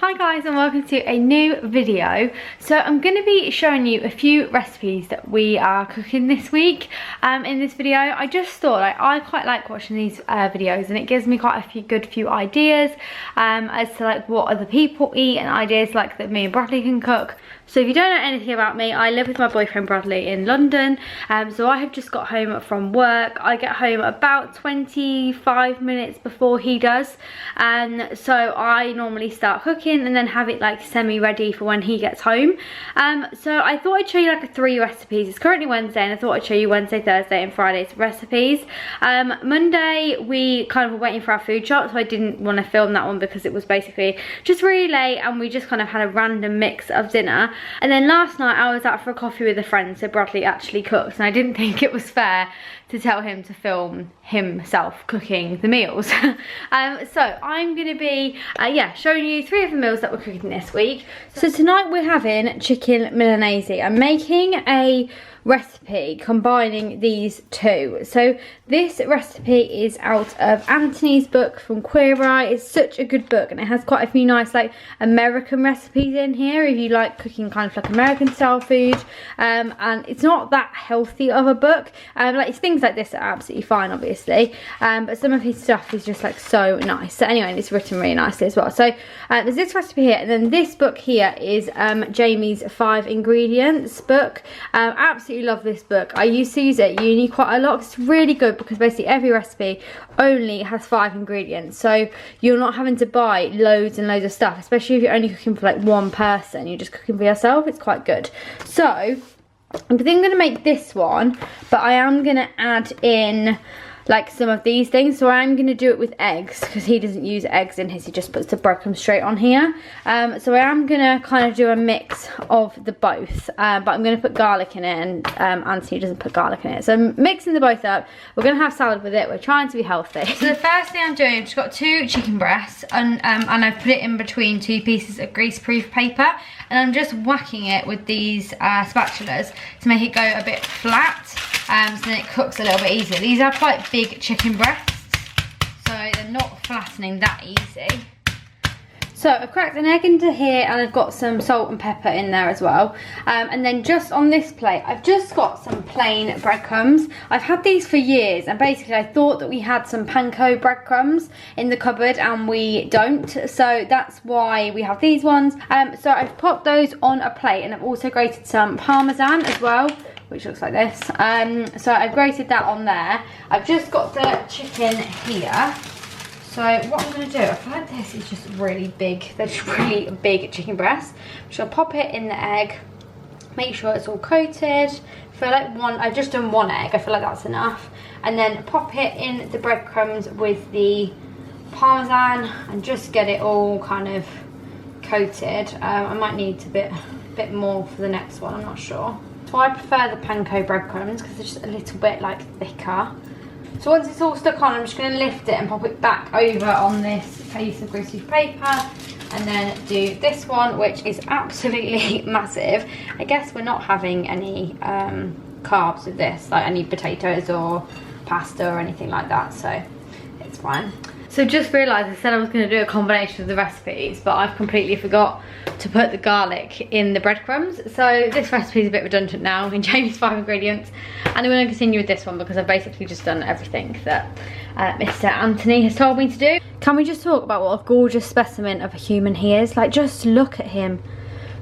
Hi guys and welcome to a new video. So I'm going to be showing you a few recipes that we are cooking this week. In this video I just thought I quite like watching these videos, and it gives me quite a good few ideas as to like what other people eat and ideas like that me and Bradley can cook. So if you don't know anything about me, I live with my boyfriend Bradley in London, so I have just got home from work. I get home about 25 minutes before he does, and so I normally start cooking and then have it like semi-ready for when he gets home. So I thought I'd show you like 3 recipes. It's currently Wednesday and I thought I'd show you Wednesday, Thursday and Friday's recipes. Monday we kind of were waiting for our food shop, so I didn't want to film that one because it was basically just really late and we just kind of had a random mix of dinner. And then last night I was out for a coffee with a friend, so Bradley actually cooks, and I didn't think it was fair to tell him to film himself cooking the meals. So I'm going to be showing you 3 of the meals that we're cooking this week. So tonight we're having chicken Milanese. I'm making a recipe combining these 2. So this recipe is out of Anthony's book from Enquiries. It's such a good book and it has quite a few nice like American recipes in here if you like cooking kind of like American style food, and it's not that healthy of a book. Like it's things like this are absolutely fine obviously, but some of his stuff is just like so nice. So anyway, it's written really nicely as well. So there's this recipe here, and then this book here is Jamie's 5 ingredients book. Absolutely love this book. I used to use it at uni quite a lot. It's really good because basically every recipe only has 5 ingredients, so you're not having to buy loads and loads of stuff, especially if you're only cooking for like one person. You're just cooking for yourself. It's quite good. So I think I'm going to make this one, but I am going to add in like some of these things. So I'm going to do it with eggs because he doesn't use eggs in his, he just puts the breadcrumbs straight on here. So I am going to kind of do a mix of the both, but I'm going to put garlic in it, and Anthony doesn't put garlic in it. So I'm mixing the both up. We're going to have salad with it. We're trying to be healthy. So the first thing I'm doing, I've just got 2 chicken breasts, and I've put it in between 2 pieces of greaseproof paper, and I'm just whacking it with these spatulas to make it go a bit flat, so then it cooks a little bit easier. These are quite big chicken breasts, so they're not flattening that easy. So I've cracked an egg into here, and I've got some salt and pepper in there as well. And then just on this plate, I've just got some plain breadcrumbs. I've had these for years, and basically I thought that we had some panko breadcrumbs in the cupboard, and we don't. So that's why we have these ones. So I've popped those on a plate, and I've also grated some parmesan as well, which looks like this. So I've grated that on there. I've just got the chicken here. So what I'm going to do, I feel like this is just really big. They're just really big chicken breasts. I'm just going to pop it in the egg, make sure it's all coated. I feel like I've just done 1 egg, I feel like that's enough. And then pop it in the breadcrumbs with the parmesan and just get it all kind of coated. I might need a bit more for the next one, I'm not sure. So I prefer the panko breadcrumbs because they're just a little bit like thicker. So once it's all stuck on, I'm just going to lift it and pop it back over on this piece of greaseproof paper, and then do this one, which is absolutely massive. I guess we're not having any carbs with this, like any potatoes or pasta or anything like that, so it's fine. So just realised I said I was going to do a combination of the recipes, but I've completely forgot to put the garlic in the breadcrumbs. So this recipe is a bit redundant now in Jamie's 5 ingredients. And I'm going to continue with this one because I've basically just done everything that Mr. Anthony has told me to do. Can we just talk about what a gorgeous specimen of a human he is? Like, just look at him.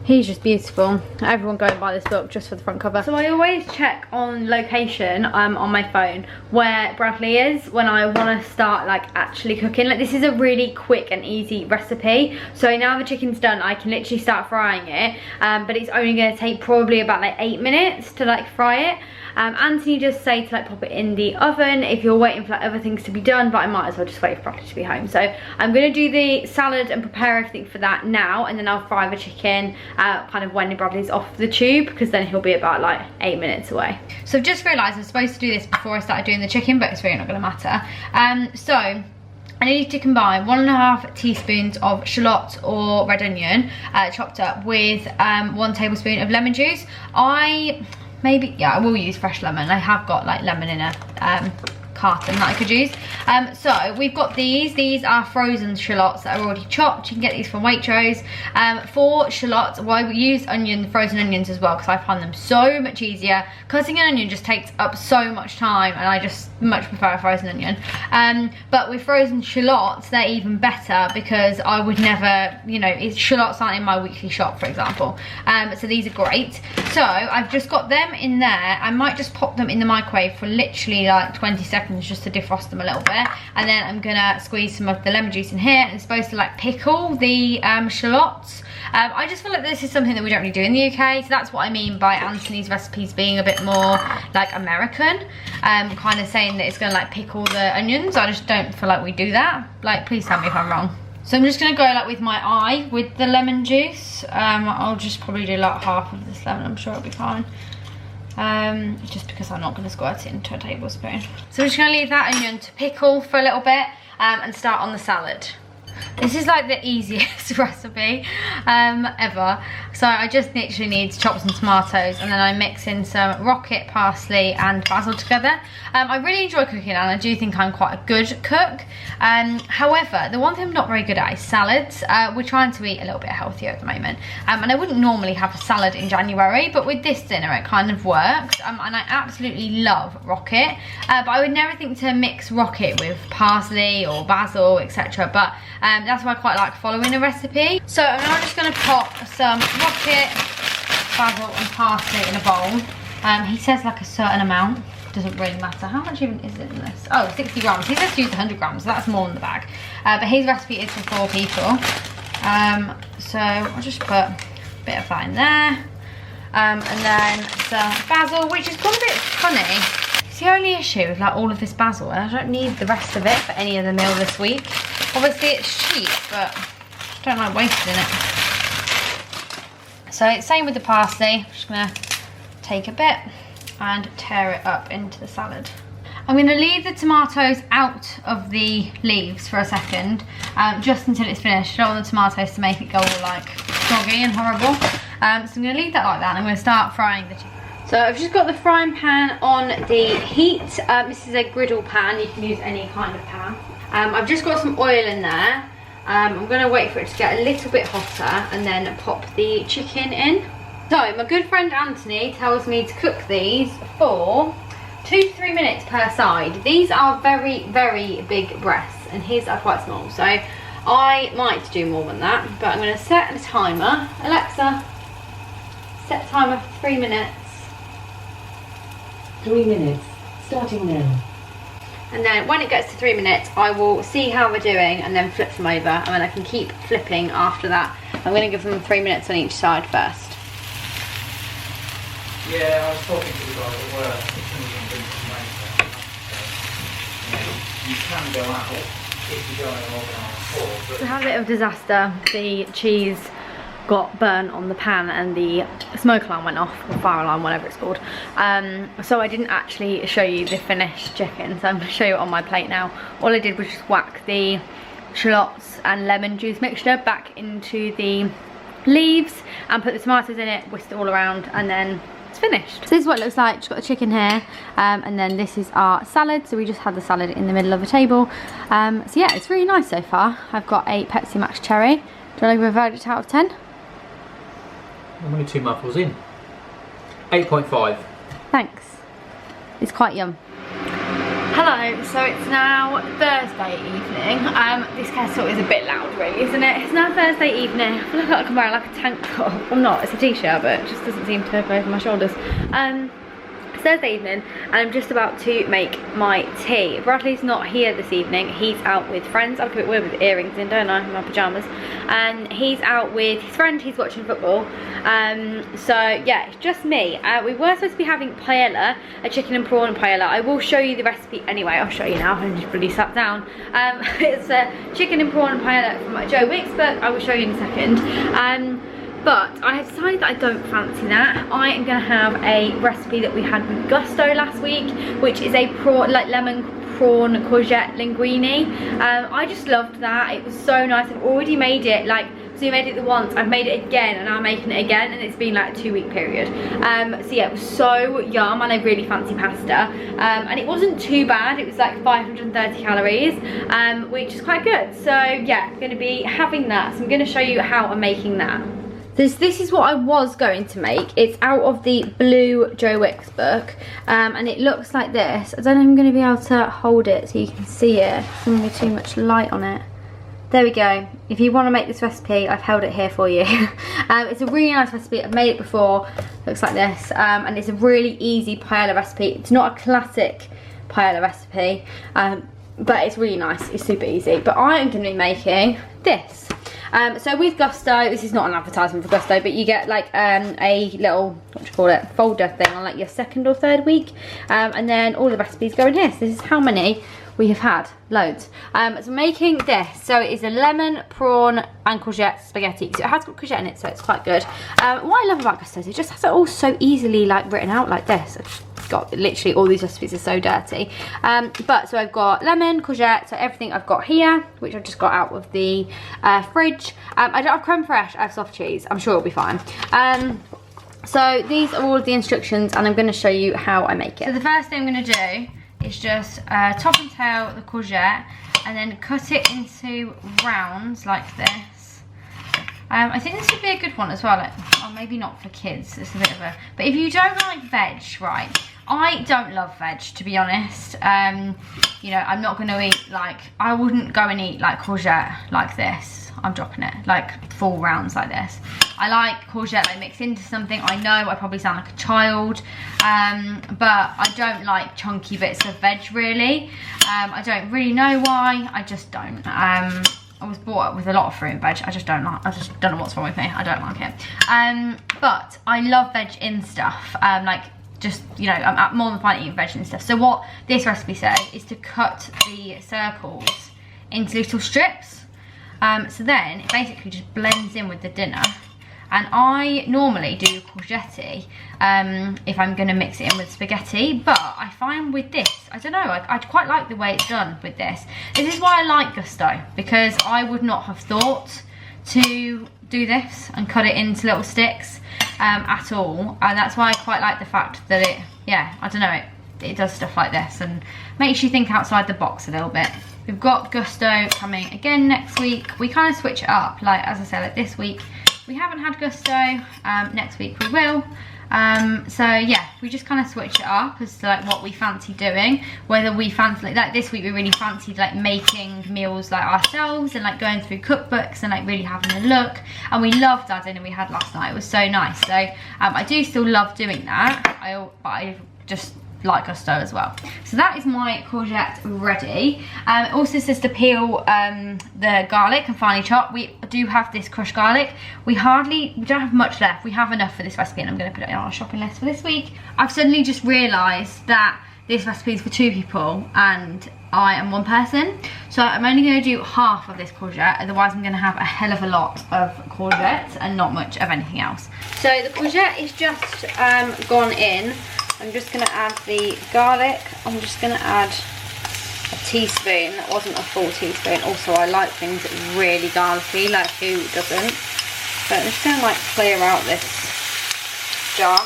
He's just beautiful. Everyone go and buy this book just for the front cover. So I always check on location on my phone where Bradley is when I want to start like actually cooking. Like, this is a really quick and easy recipe. So now the chicken's done, I can literally start frying it. But it's only going to take probably about like 8 minutes to like fry it. Anthony does say to like pop it in the oven if you're waiting for like other things to be done, but I might as well just wait for Bradley to be home. So I'm going to do the salad and prepare everything for that now, and then I'll fry the chicken kind of when Bradley's off the tube, because then he'll be about like 8 minutes away. So I've just realised I'm supposed to do this before I started doing the chicken, but it's really not going to matter. So I need to combine 1.5 teaspoons of shallot or red onion chopped up with 1 tablespoon of lemon juice. I will use fresh lemon. I have got like lemon in a carton that I could use. So we've got these are frozen shallots that are already chopped. You can get these from Waitrose. For shallots, well, we use frozen onions as well, because I find them so much easier. Cutting an onion just takes up so much time, and I just much prefer a frozen onion. But with frozen shallots, they're even better, because I would never, you know, shallots aren't in my weekly shop, for example. So these are great. So I've just got them in there. I might just pop them in the microwave for literally like 20 seconds just to defrost them a little bit, and then I'm gonna squeeze some of the lemon juice in here, and it's supposed to like pickle the shallots. I just feel like this is something that we don't really do in the UK, so that's what I mean by Anthony's recipes being a bit more like American, kind of saying that it's gonna like pickle the onions. I just don't feel like we do that. Like, please tell me if I'm wrong. So I'm just gonna go like with my eye with the lemon juice. I'll just probably do like half of this lemon, I'm sure it'll be fine. Just because I'm not gonna squirt it into a tablespoon. So I'm just gonna leave that onion to pickle for a little bit, and start on the salad. This is like the easiest recipe ever. So I just literally need to chop some tomatoes, and then I mix in some rocket, parsley and basil together. I really enjoy cooking, and I do think I'm quite a good cook. However, the one thing I'm not very good at is salads. We're trying to eat a little bit healthier at the moment, and I wouldn't normally have a salad in January, but with this dinner it kind of works. And I absolutely love rocket, but I would never think to mix rocket with parsley or basil, etc. But that's why I quite like following a recipe. So I'm now just going to pop some rocket, basil and parsley in a bowl. He says like a certain amount, doesn't really matter. How much even is it in this? Oh, 60 grams. He says to use 100 grams, so that's more in the bag. But his recipe is for 4 people. So I'll just put a bit of that in there. And then some basil, which is gone a bit funny. It's the only issue with like all of this basil, and I don't need the rest of it for any other meal this week. Obviously it's cheap, but I don't like wasting it. So it's same with the parsley. I'm just gonna take a bit and tear it up into the salad. I'm gonna leave the tomatoes out of the leaves for a second, just until it's finished. I don't want the tomatoes to make it go all like soggy and horrible. So I'm gonna leave that like that, and I'm gonna start frying the chicken. So I've just got the frying pan on the heat. This is a griddle pan, you can use any kind of pan. I've just got some oil in there. I'm gonna wait for it to get a little bit hotter and then pop the chicken in. So my good friend Anthony tells me to cook these for 2 to 3 minutes per side. These are very, very big breasts, and his are quite small. So I might do more than that, but I'm gonna set a timer. Alexa, set timer for 3 minutes. 3 minutes, starting now. And then when it gets to 3 minutes, I will see how we're doing and then flip them over, and then I can keep flipping after that. I'm going to give them 3 minutes on each side first. Yeah, I was talking to the guys at work. You can go out if you go in an organised tour. We had a bit of disaster. The cheese got burnt on the pan, and the smoke alarm went off, or fire alarm, whatever it's called. So I didn't actually show you the finished chicken, so I'm going to show you it on my plate now. All I did was just whack the shallots and lemon juice mixture back into the leaves and put the tomatoes in it, whisked it all around, and then it's finished. So this is what it looks like. Just got the chicken here, and then this is our salad. So we just had the salad in the middle of the table. So yeah, it's really nice so far. I've got a Pepsi Max cherry. Do you want to give a verdict out of 10? I'm only 2 mouthfuls in. 8.5. Thanks. It's quite yum. Hello, so it's now Thursday evening. This kettle is a bit loud really, isn't it? It's now Thursday evening. I feel like I'm wearing like a tank top. I'm not, it's a t-shirt, but it just doesn't seem to go over my shoulders. It's Thursday evening, and I'm just about to make my tea. Bradley's not here this evening. He's out with friends. I look a bit weird with earrings in, don't I, in my pyjamas. And he's out with his friend. He's watching football. So yeah, it's just me. We were supposed to be having paella, a chicken and prawn paella. I will show you the recipe anyway. I'll show you now. I'm just really sat down. It's a chicken and prawn paella from Joe Wicks, but I will show you in a second. But I have decided that I don't fancy that. I am going to have a recipe that we had with Gusto last week, which is a prawn, like lemon prawn courgette linguine. I just loved that. It was so nice. I've already made it like we made it the once, I've made it again, and I'm making it again, and it's been like a 2-week period. So yeah, it was so yum, and I really fancy pasta. And it wasn't too bad. It was like 530 calories, which is quite good. So yeah, I'm gonna be having that. So I'm gonna show you how I'm making that. This is what I was going to make. It's out of the Blue Joe Wicks book, and it looks like this. I don't know if I'm going to be able to hold it so you can see it. There's going to be too much light on it. There we go. If you want to make this recipe, I've held it here for you. It's a really nice recipe. I've made it before. Looks like this, and it's a really easy paella recipe. It's not a classic paella recipe, but it's really nice. It's super easy. But I am going to be making this. So with Gusto, this is not an advertisement for Gusto, but you get like a little, what do you call it, folder thing on like your 2nd or 3rd week, and then all the recipes go in here. So this is how many we have had, loads. So making this, so it is a lemon, prawn and courgette spaghetti. So it has got courgette in it, so it's quite good. What I love about Gusto is it just has it all so easily like written out like this. Got literally all these recipes are so dirty, but so I've got lemon, courgette, so everything I've got here, which I've just got out of the fridge. I don't have creme fraiche, I have soft cheese. I'm sure it'll be fine. So these are all of the instructions, and I'm going to show you how I make it. So the first thing I'm going to do is just top and tail the courgette, and then cut it into rounds like this. I think this would be a good one as well, like, or maybe not for kids, it's a bit of a, but if you don't like veg, right, I don't love veg, to be honest. You know, I'm not going to eat, like, I wouldn't go and eat like courgette like this. I'm dropping it, like full rounds like this. I like courgette like mixed into something. I know I probably sound like a child, but I don't like chunky bits of veg really. I don't really know why, I just don't. I was brought up with a lot of fruit and veg. I just don't know what's wrong with me. I don't like it. But I love veg in stuff. Like, just, you know, I'm more than fine eating veg and stuff. So what this recipe says is to cut the circles into little strips. So then it basically just blends in with the dinner. And I normally do courgette if I'm going to mix it in with spaghetti, but I find with this, I don't know, I quite like the way it's done with this. This is why I like Gusto, because I would not have thought to do this and cut it into little sticks at all. And that's why I quite like the fact that it, yeah, I don't know, it does stuff like this and makes you think outside the box a little bit. We've got Gusto coming again next week. We kind of switch it up, like, as I said, like this week we haven't had Gusto, next week we will. So yeah, we just kind of switch it up as to like what we fancy doing, whether we fancy, like this week we really fancied like making meals like ourselves and like going through cookbooks and like really having a look, and we loved our dinner we had last night. It was so nice. So I do still love doing that, but I just like Gusto as well. So that is my courgette ready. It also says to peel the garlic and finely chop. We do have this crushed garlic. We don't have much left. We have enough for this recipe, and I'm going to put it on our shopping list for this week. I've suddenly just realised that this recipe is for 2 people and I am 1 person, so I'm only going to do half of this courgette, otherwise I'm going to have a hell of a lot of courgette and not much of anything else. So the courgette is just gone in. I'm just going to add the garlic. I'm just going to add a teaspoon. That wasn't a full teaspoon. Also, I like things really garlicky, like who doesn't? So I'm just going to like clear out this jar.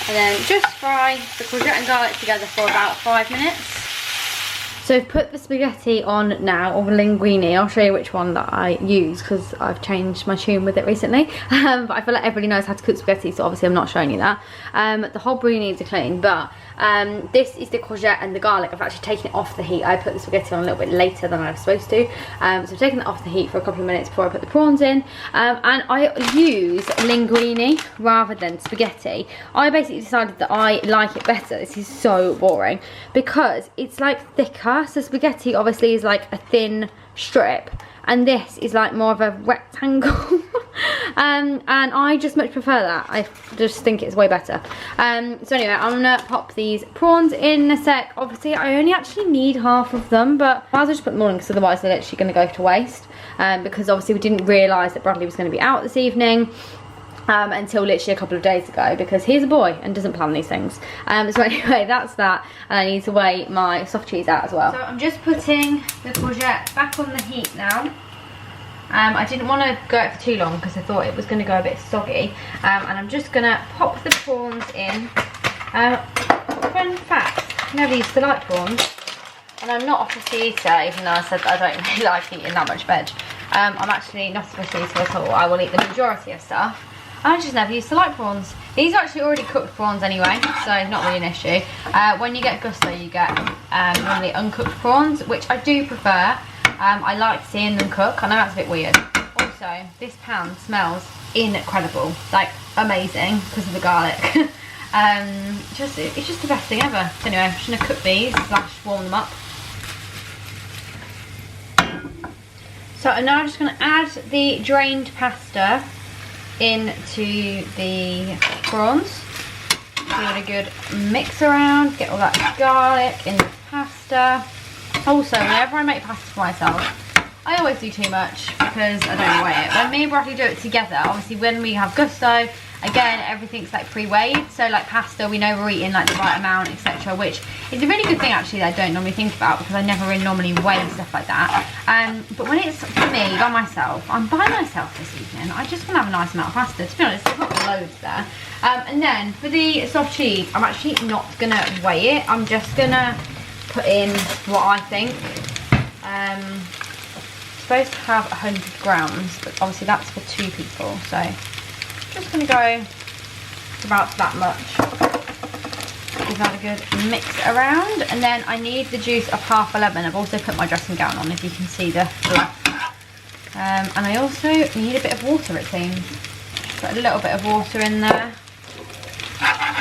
And then just fry the courgette and garlic together for about 5 minutes. So I've put the spaghetti on now, or the linguine. I'll show you which one that I use because I've changed my tune with it recently. But I feel like everybody knows how to cook spaghetti, so obviously I'm not showing you that. The whole brie needs a clean, but this is the courgette and the garlic. I've actually taken it off the heat. I put the spaghetti on a little bit later than I was supposed to. So I've taken it off the heat for a couple of minutes before I put the prawns in. And I use linguine rather than spaghetti. I basically decided that I like it better. This is so boring because it's like thicker. So spaghetti obviously is like a thin strip, and this is like more of a rectangle. And I just much prefer that. I just think it's way better. So anyway, I'm gonna pop these prawns in a sec. Obviously I only actually need half of them, but I might as well just put them on because otherwise they're literally gonna go to waste. Because obviously we didn't realise that Bradley was going to be out this evening. until literally a couple of days ago, because he's a boy and doesn't plan these things. So anyway, that's that, and I need to weigh my soft cheese out as well. So I'm just putting the courgette back on the heat now. I didn't want to go it for too long because I thought it was going to go a bit soggy, and I'm just going to pop the prawns in. Fun fact, never used to like prawns, and I'm not a fussy eater, even though I said that I don't really like eating that much veg. I'm actually not a fussy eater at all. I will eat the majority of stuff. I just never used to like prawns. These are actually already cooked prawns anyway, so not really an issue. When you get gusto, you get normally uncooked prawns, which I do prefer. I like seeing them cook. I know that's a bit weird. Also, this pan smells incredible, like amazing, because of the garlic. It's just the best thing ever. So anyway, I'm just gonna cook these / warm them up. So I'm now just gonna add the drained pasta into the prawns. Give it a good mix around, get all that garlic in the pasta. Also, whenever I make pasta for myself, I always do too much because I don't weigh it. When me and Bradley do it together, obviously when we have gusto, again, everything's like pre-weighed. So like pasta, we know we're eating like the right amount, etc. Which is a really good thing actually that I don't normally think about, because I never really normally weigh stuff like that. But when it's for me, by myself, I'm by myself this evening, I just want to have a nice amount of pasta. To be honest, there's not loads there. And then for the soft cheese, I'm actually not going to weigh it. I'm just going to put in what I think. It's supposed to have 100 grams, but obviously that's for 2 people. So just going to go about that much. Give that a good mix around, and then I need the juice of half a lemon. I've also put my dressing gown on, if you can see the fluff. And I also need a bit of water, it seems. Put a little bit of water in there.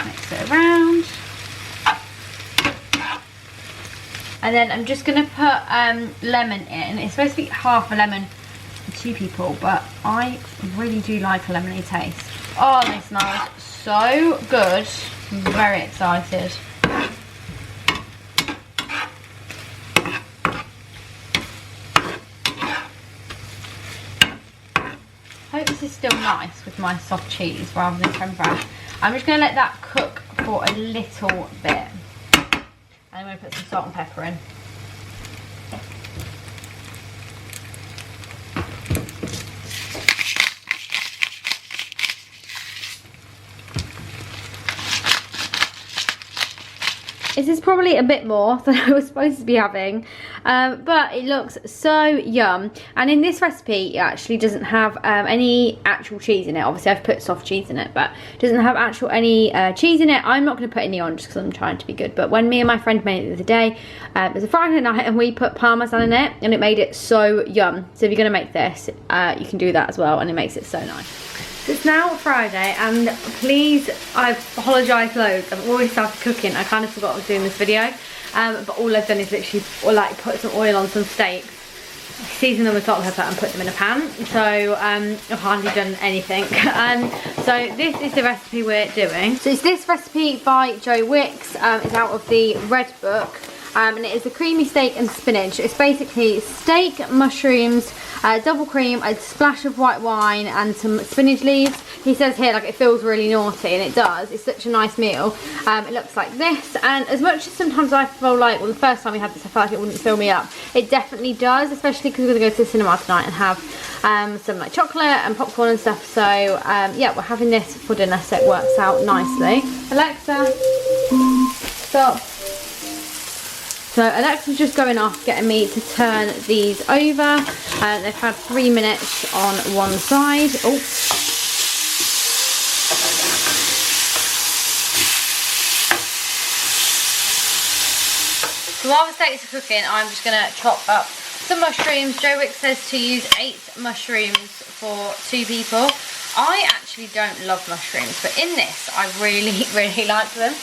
Mix it around. And then I'm just going to put lemon in. It's supposed to be half a lemon for 2 people, but I really do like a lemony taste. Oh, they smell so good. I'm very excited. I hope this is still nice with my soft cheese rather than creme fraiche. I'm just going to let that cook for a little bit. I'm going to put some salt and pepper in. This is probably a bit more than I was supposed to be having, but it looks so yum. And in this recipe, it actually doesn't have any actual cheese in it. Obviously, I've put soft cheese in it, but it doesn't have any cheese in it. I'm not going to put any on just because I'm trying to be good. But when me and my friend made it the other day, it was a Friday night, and we put parmesan in it, and it made it so yum. So if you're going to make this, you can do that as well, and it makes it so nice. It's now Friday, and please, I apologise loads. I've already started cooking. I kind of forgot I was doing this video, but all I've done is literally like put some oil on some steaks, season them with salt and pepper, and put them in a pan. So I've hardly done anything. So this is the recipe we're doing. So it's this recipe by Joe Wicks. It's out of the Red Book. And it is a creamy steak and spinach. It's basically steak, mushrooms, double cream, a splash of white wine, and some spinach leaves. He says here like it feels really naughty, and it does. It's such a nice meal. It looks like this, and as much as sometimes I feel like, well, the first time we had this I felt like it wouldn't fill me up, it definitely does, especially because we're going to go to the cinema tonight and have some like chocolate and popcorn and stuff. So yeah, we're having this for dinner, so it works out nicely. Alexa, stop. So Alexa's just going off getting me to turn these over. They've had 3 minutes on one side. Oh. So while the steaks are cooking, I'm just going to chop up some mushrooms. Joe Wick says to use 8 mushrooms for 2 people. I actually don't love mushrooms, but in this I really, really like them.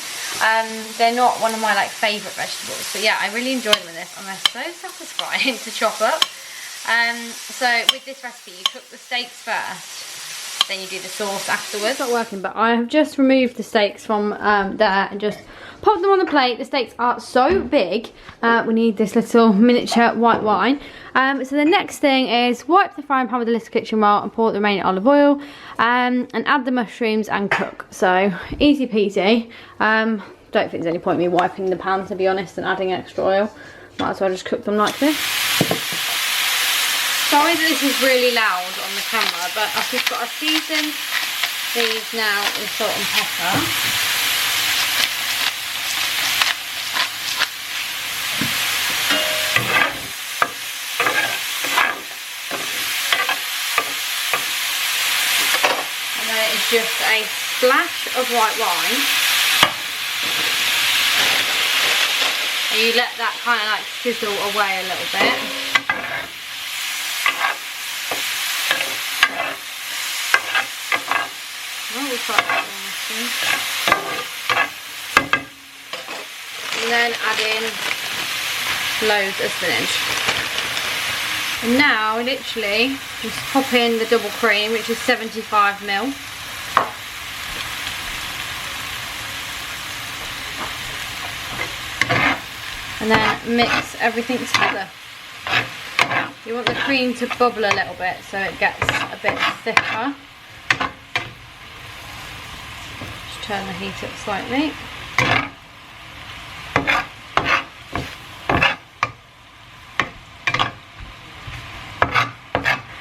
They're not one of my like favourite vegetables, but yeah, I really enjoy them in this, and they're so satisfying to chop up. So with this recipe, you cook the steaks first, then you do the sauce afterwards. It's not working, but I have just removed the steaks from there and just pop them on the plate. The steaks are so big. We need this little miniature white wine. So the next thing is wipe the frying pan with a little kitchen roll and pour the remaining olive oil, and add the mushrooms and cook. So easy peasy. Don't think there's any point in me wiping the pan, to be honest, and adding extra oil. Might as well just cook them like this. Sorry that this is really loud on the camera, but I've just got to season these now with salt and pepper. And then it's just a splash of white wine. And you let that kind of like sizzle away a little bit. Oh, we'll try that one this one. And then add in loads of spinach. And now literally just pop in the double cream, which is 75ml. And then mix everything together. You want the cream to bubble a little bit so it gets a bit thicker. Just turn the heat up slightly.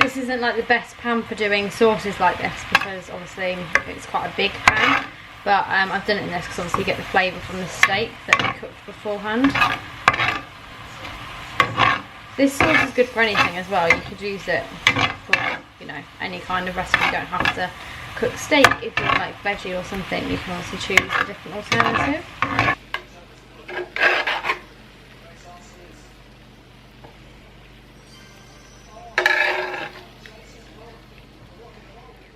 This isn't like the best pan for doing sauces like this because obviously it's quite a big pan. But I've done it in this because obviously you get the flavour from the steak that we cooked beforehand. This sauce is good for anything as well. You could use it for, you know, any kind of recipe. You don't have to cook steak. If you like veggie or something, you can also choose a different alternative.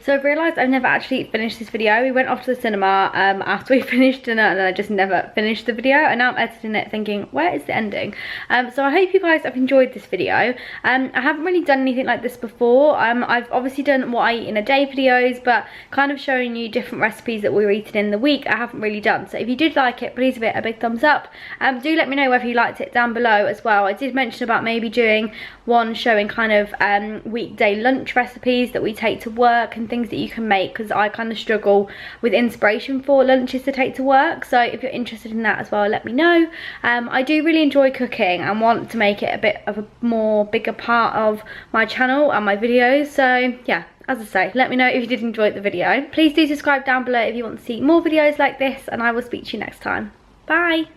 So I've realised I've never actually finished this video. We went off to the cinema after we finished dinner and then I just never finished the video. And now I'm editing it thinking, where is the ending? So I hope you guys have enjoyed this video. I haven't really done anything like this before. I've obviously done what I eat in a day videos, but kind of showing you different recipes that we were eating in the week, I haven't really done. So if you did like it, please give it a big thumbs up. Do let me know whether you liked it down below as well. I did mention about maybe doing one showing kind of weekday lunch recipes that we take to work and things that you can make, because I kind of struggle with inspiration for lunches to take to work. So if you're interested in that as well, let me know. I do really enjoy cooking and want to make it a bit of a more bigger part of my channel and my videos. So yeah, as I say, let me know if you did enjoy the video. Please do subscribe down below if you want to see more videos like this, and I will speak to you next time. Bye.